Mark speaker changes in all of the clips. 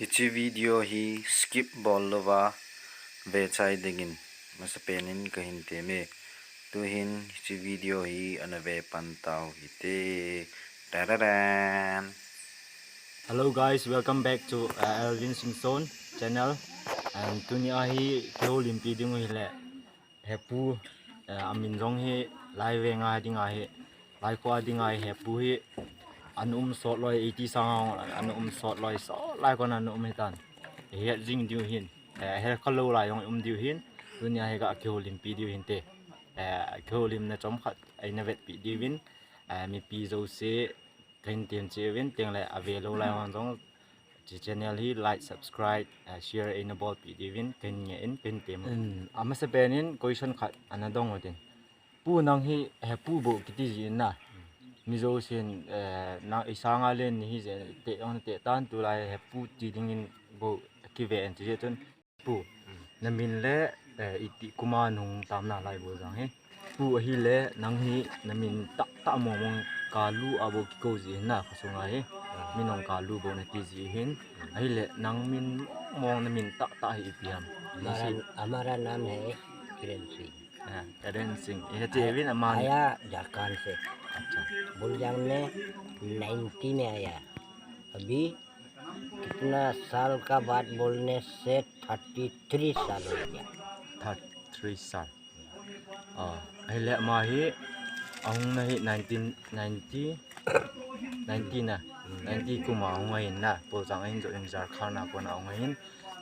Speaker 1: Hichi video hi skip ball lova ve chai dingin masa penin kahin teme tuhin hichi video hi anave pantau hite tararan.
Speaker 2: Hello guys, welcome back to Alvin Singson channel. And tunia hi kyo limpi ding hi le hepu amin rong hi live nga dinga hi lai kwa dinga hi hepu hi sot loi 80 sang sot loi so lai kon hi tan he jing diu hin he khalo lai yong diu hin tunia hi ga kyo limpi diu hin te kyo lim na chom khat aina vet pi diwin mi pi zo se kain tem chewin teng le avelo lai wang jong channel hi like subscribe share in about diwin kain nge in kain tem ama se penin question khat anadong odin pu nang hi he pu bo kiti jin na mizo sin na isanga len ni hi je te on te tan tu lai he pu ti dingin bo ki ve en je ton pu namin le iti kuma nung tam na lai bo jang he pu hi le nang hi namin ta mo mong kalu abo ki ko ji na khasunga he minong kalu bo na ti ji hin ai le nang min mong namin ta hi piam
Speaker 3: हमारा नाम है किरण सिंह।
Speaker 2: किरण सिंह ये जेविन अमान
Speaker 3: आया झारखंड से।
Speaker 2: अच्छा
Speaker 3: बुलजांग में 90 में आया। अभी कितना साल का बात बोलने से 33 साल हो गया।
Speaker 2: 33 साल अहिले माही अहुं नहीं 1990 ना 90 कुमा अहुं hin na po jang hin jo in Jharkhand na pon अहुं hin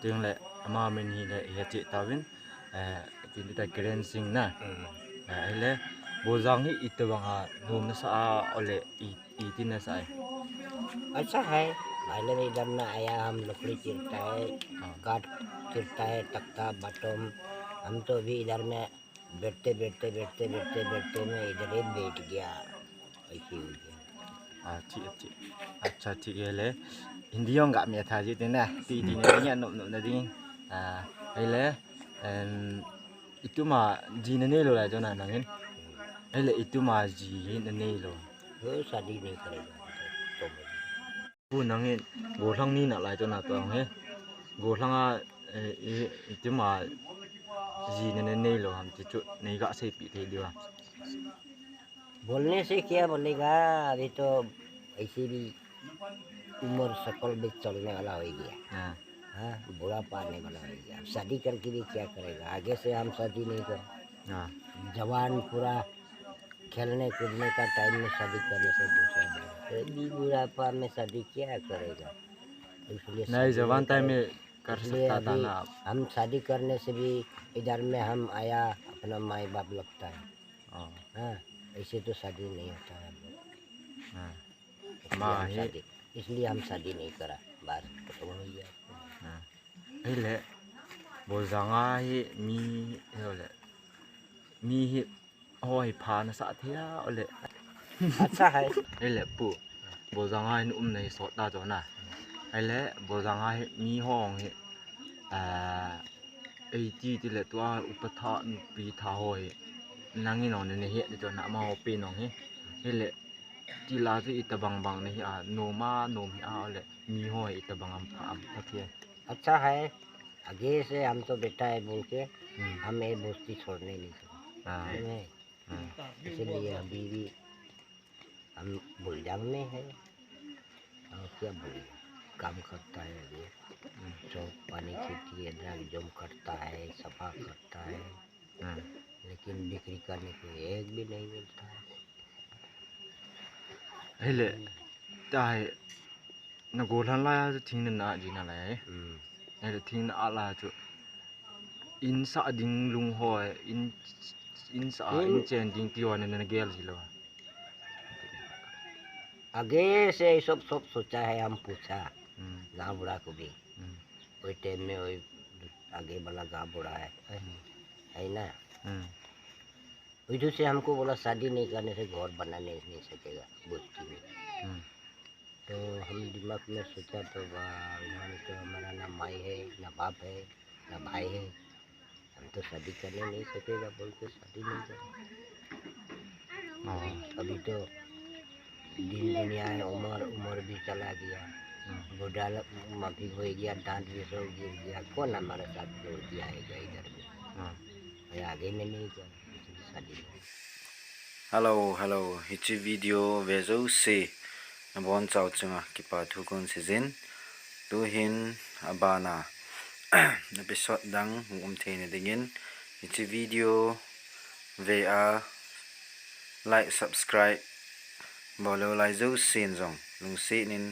Speaker 2: ting le ama min hi le he chi tawin tin ta Kiran Singh na अहिले bo jang hi itawanga nom na sa ole i na sa
Speaker 3: अच्छा है। पहले इधर में आया, हम लकड़ी चिरता है, काट चिरता है, तख्ता बटम। हम तो भी इधर में बैठते में इधर ही बैठ गया, ऐसे हो गया।
Speaker 2: ठीक अच्छा ठीक है ले Hindi yang nggak mia tadi tu nah ti nya no tadi hele itu mah ji ne lo la jo na nangin hele itu mah ji ne lo
Speaker 3: वो शादी नहीं करेगा तो
Speaker 2: bu nangin go thang ni na la jo na to he go thang a itu mah ji ne lo हम ti chu nei ga se pi the dio
Speaker 3: बोलने से क्या बोलेगा। अभी तो ऐसे भी उम्र सकल भी चलने वाला हो गया। हाँ, बुढ़ापा आने वाला हो गया। शादी करके भी क्या करेगा। आगे से हम शादी नहीं करें। जवान पूरा खेलने कूदने का टाइम में शादी करने से दूसरा भी बुढ़ापा में शादी क्या करेगा। इसलिए
Speaker 2: नहीं जवान टाइम में कर सकता था ना।
Speaker 3: हम शादी करने से भी इधर में हम आया अपना माँ बाप लगता है। हाँ, ऐसे तो शादी नहीं होता है। इसलिए हम शादी नहीं करा। बात खत्म हो गया।
Speaker 2: hele bo zanga hi mi hi hoi pha na sa thia ole
Speaker 3: अच्छा है।
Speaker 2: hele pu bo zanga hi nei so ta jo na hele bo zanga hi mi hong hi 80 ti le tua upatha pi tha hoi nangi no ne he jo na ma ho pe no he hele ti la ji itabang bang ne hi no ma no hi ole mi hoi itabang am thia
Speaker 3: अच्छा है। आगे से हम तो बेटा है बोल के हम ये दोस्ती छोड़ने नहीं सकते। इसलिए अभी भी हम बुलजांग में है और क्या बोलिए काम करता है। अभी जो पानी खेती जम करता है, सफा करता है, लेकिन बिक्री करने को एक भी नहीं मिलता है।
Speaker 2: hele tai na go lan la thing na ji na la hele thing na ala chu in sa ding lung hoi in sa in chen ding ti wan na gel ji lo
Speaker 3: आगे से सब सोचा है। हम पूछा गाँव बुढ़ा को भी कोई टाइम में वही आगे वाला गाँव बुढ़ा है ना। उधर से हमको बोला शादी नहीं करने से घर बनाने नहीं सकेगा बस्ती में। तो हम दिमाग में सोचा तो यहाँ तो हमारा ना माई है, ना बाप है, ना भाई है। हम तो शादी करने नहीं सकेगा बोल के शादी नहीं करें। अभी तो दिन दुनिया है, उम्र भी चला गया। Budala mafi hoy gya dan vi so gya kona mara sat do gya hai gya idhar ya आगे में नहीं क्या शादी
Speaker 1: Hello hichi video ve zo se bon chau chunga ki pa thu kon season tu hin abana episode dang the ne dingin hichi video ve a like subscribe bolo lai zo sin zong lung si nin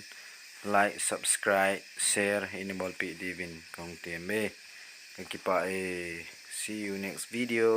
Speaker 1: like subscribe share in bol pi divin kong te me ki pa e see you next video.